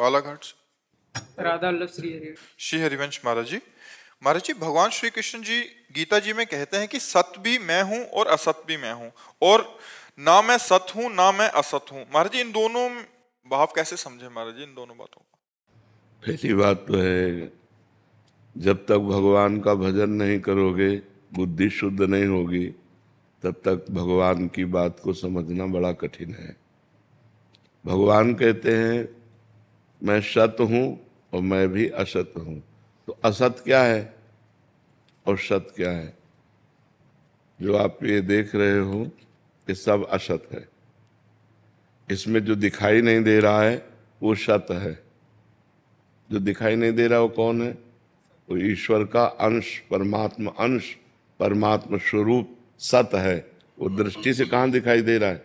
बालाघाट से। राधा वल्लभ श्री हरिवंश महाराज जी। महाराज जी, भगवान श्री कृष्ण जी गीता जी में कहते हैं कि सत भी मैं हूं और असत भी मैं हूं, और ना मैं सत हूं ना मैं असत हूं। महाराज जी, इन दोनों भाव कैसे समझे महाराज जी, इन दोनों बातों को? पहली बात तो है, जब तक भगवान का भजन नहीं करोगे, बुद्धि शुद्ध नहीं होगी, तब तक भगवान की बात को समझना बड़ा कठिन है। भगवान कहते हैं मैं सत हूं और मैं भी असत हूं। तो असत क्या है और सत क्या है? जो आप ये देख रहे हो ये सब असत है। इसमें जो दिखाई नहीं दे रहा है वो सत है। जो दिखाई नहीं दे रहा वो कौन है? वो ईश्वर का अंश, परमात्मा स्वरूप सत है। वो दृष्टि से कहाँ दिखाई दे रहा है?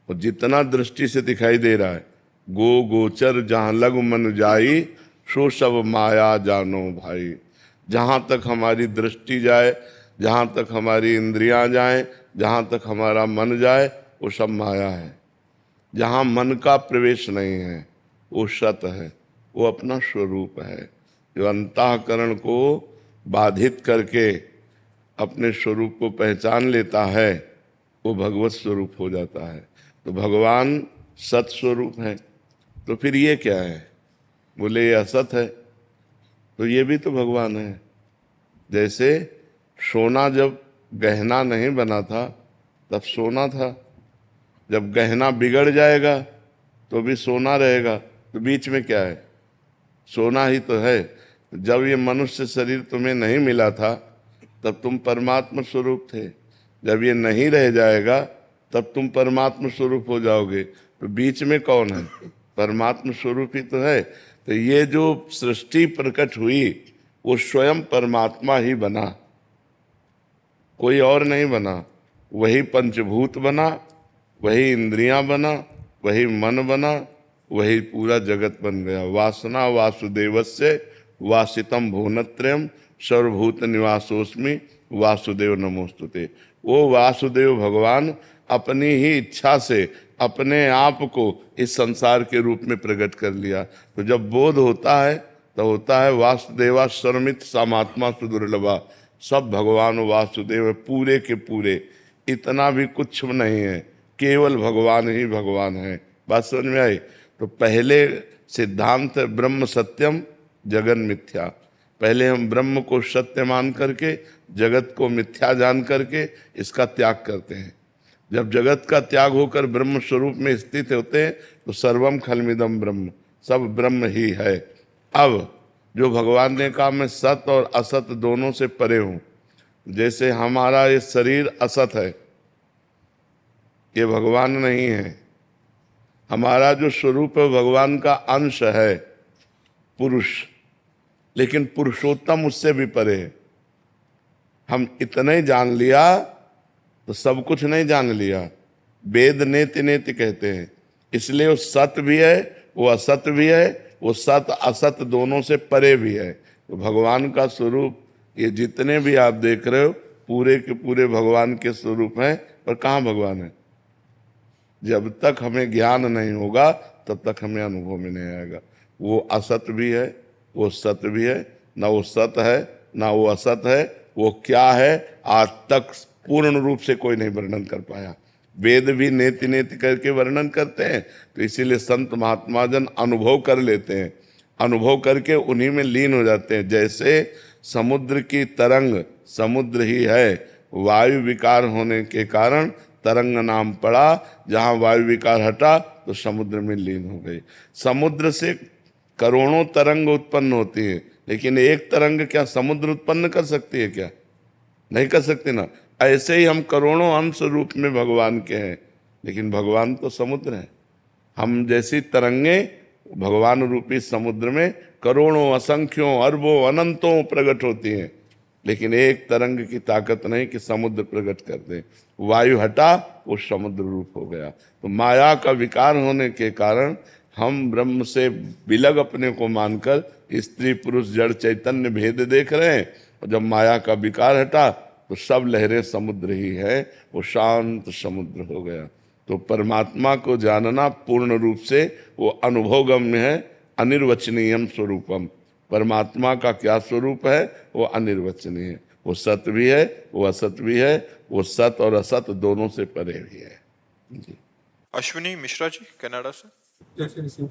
और जितना दृष्टि से दिखाई दे रहा है, गो गोचर जहाँ लग मन जाई, सो सब माया जानो भाई। जहाँ तक हमारी दृष्टि जाए, जहाँ तक हमारी इंद्रियां जाएं, जहाँ तक हमारा मन जाए, वो सब माया है। जहाँ मन का प्रवेश नहीं है वो सत है, वो अपना स्वरूप है। जो अंतःकरण को बाधित करके अपने स्वरूप को पहचान लेता है वो भगवत स्वरूप हो जाता है। तो भगवान सत स्वरूप है। तो फिर ये क्या है? बोले ये असत है, तो ये भी तो भगवान है। जैसे सोना जब गहना नहीं बना था तब सोना था, जब गहना बिगड़ जाएगा तो भी सोना रहेगा। तो बीच में क्या है? सोना ही तो है। जब ये मनुष्य शरीर तुम्हें नहीं मिला था तब तुम परमात्मा स्वरूप थे। जब ये नहीं रह जाएगा तब तुम परमात्मा स्वरूप हो जाओगे। तो बीच में कौन है? परमात्मा स्वरूप ही तो है। तो ये जो सृष्टि प्रकट हुई वो स्वयं परमात्मा ही बना, कोई और नहीं बना। वही पंचभूत बना, वही इंद्रियां बना, वही मन बना, वही पूरा जगत बन गया। वासना वासुदेवस्य वासितम भुवनत्रयम् सर्वभूत निवासोस्मि वासुदेव नमोस्तुते। वो वासुदेव भगवान अपनी ही इच्छा से अपने आप को इस संसार के रूप में प्रकट कर लिया। तो जब बोध होता है तो होता है वासुदेवा सर्वमित समात्मा सुदुर्लभा। सब भगवान वासुदेव पूरे के पूरे, इतना भी कुछ नहीं है, केवल भगवान ही भगवान है। बात समझ में आई? तो पहले सिद्धांत ब्रह्म सत्यम जगन मिथ्या। पहले हम ब्रह्म को सत्य मान करके जगत को मिथ्या जान करके इसका त्याग करते हैं। जब जगत का त्याग होकर ब्रह्म स्वरूप में स्थित होते हैं तो सर्वम खलमिदम ब्रह्म, सब ब्रह्म ही है। अब जो भगवान ने कहा मैं सत और असत दोनों से परे हूं, जैसे हमारा ये शरीर असत है, ये भगवान नहीं है। हमारा जो स्वरूप है भगवान का अंश है, पुरुष, लेकिन पुरुषोत्तम उससे भी परे है। हम इतना ही जान लिया तो सब कुछ नहीं जान लिया। वेद नेति नेति कहते हैं, इसलिए वो सत भी है, वो असत भी है, वो सत असत दोनों से परे भी है। तो भगवान का स्वरूप ये जितने भी आप देख रहे हो पूरे के पूरे भगवान के स्वरूप हैं। पर कहाँ भगवान है? जब तक हमें ज्ञान नहीं होगा तब तक हमें अनुभव में नहीं आएगा। वो असत भी है, वो सत भी है। ना वो सत है ना वो असत है। वो क्या है आज तक पूर्ण रूप से कोई नहीं वर्णन कर पाया। वेद भी नेति नेति करके वर्णन करते हैं, तो इसीलिए संत महात्मा जन अनुभव कर लेते हैं, अनुभव करके उन्हीं में लीन हो जाते हैं। जैसे समुद्र की तरंग समुद्र ही है, वायु विकार होने के कारण तरंग नाम पड़ा। जहाँ वायु विकार हटा तो समुद्र में लीन हो गई। समुद्र से करोड़ों तरंग उत्पन्न होती है, लेकिन एक तरंग क्या समुद्र उत्पन्न कर सकती है? क्या नहीं कर सकती ना। ऐसे ही हम करोड़ों अंश रूप में भगवान के हैं, लेकिन भगवान तो समुद्र है। हम जैसी तरंगे भगवान रूपी समुद्र में करोड़ों असंख्यों अरबों अनंतों प्रकट होती हैं, लेकिन एक तरंग की ताकत नहीं कि समुद्र प्रकट कर दे। वायु हटा वो समुद्र रूप हो गया। तो माया का विकार होने के कारण हम ब्रह्म से विलग अपने को मानकर स्त्री पुरुष जड़ चैतन्य भेद देख रहे हैं। और जब माया का विकार हटा तो सब लहरें समुद्र ही है, वो शांत समुद्र हो गया। तो परमात्मा को जानना पूर्ण रूप से वो अनुभवगम्य है। अनिर्वचनीयम स्वरूपम। परमात्मा का क्या स्वरूप है? वो अनिर्वचनीय है। वो सत भी है, वो असत भी है, वो सत और असत दोनों से परे भी है। जी। अश्विनी मिश्रा जी कनाडा से। जय श्री सिंह।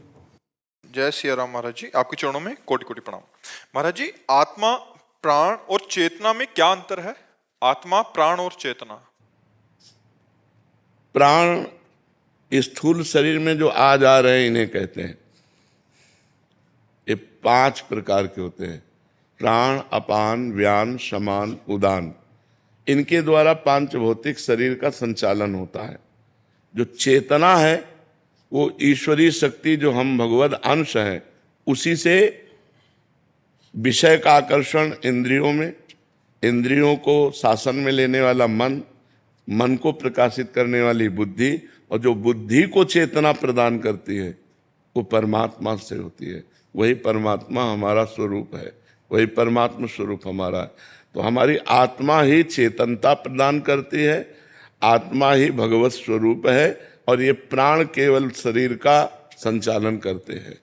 जय सिया राम महाराज जी, आपके चरणों में कोटि कोटि प्रणाम। महाराज जी, आत्मा, प्राण और चेतना में क्या अंतर है? आत्मा, प्राण और चेतना। प्राण स्थूल शरीर में जो आ जा रहे हैं इन्हें कहते हैं। ये 5 प्रकार के होते हैं: प्राण, अपान, व्यान, समान, उदान। इनके द्वारा 5 भौतिक शरीर का संचालन होता है। जो चेतना है वो ईश्वरीय शक्ति, जो हम भगवद अंश हैं, उसी से विषय का आकर्षण इंद्रियों में, इंद्रियों को शासन में लेने वाला मन, मन को प्रकाशित करने वाली बुद्धि, और जो बुद्धि को चेतना प्रदान करती है वो परमात्मा से होती है। वही परमात्मा हमारा स्वरूप है, वही परमात्मा स्वरूप हमारा है। तो हमारी आत्मा ही चेतनता प्रदान करती है, आत्मा ही भगवत स्वरूप है, और ये प्राण केवल शरीर का संचालन करते हैं।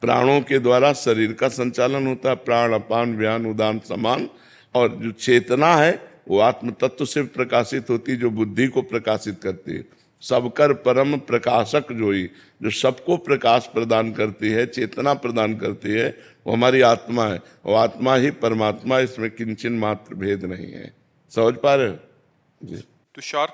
प्राणों के द्वारा शरीर का संचालन होता है, प्राण, अपान, व्यान, उदान, समान। और जो चेतना है वो आत्म तत्व से प्रकाशित होती है, जो बुद्धि को प्रकाशित करती है। सबकर परम प्रकाशक जोई, जो सबको प्रकाश प्रदान करती है, चेतना प्रदान करती है, वो हमारी आत्मा है। वो आत्मा ही परमात्मा, इसमें किंचन मात्र भेद नहीं है। समझ पा रहे हो जी? तुषार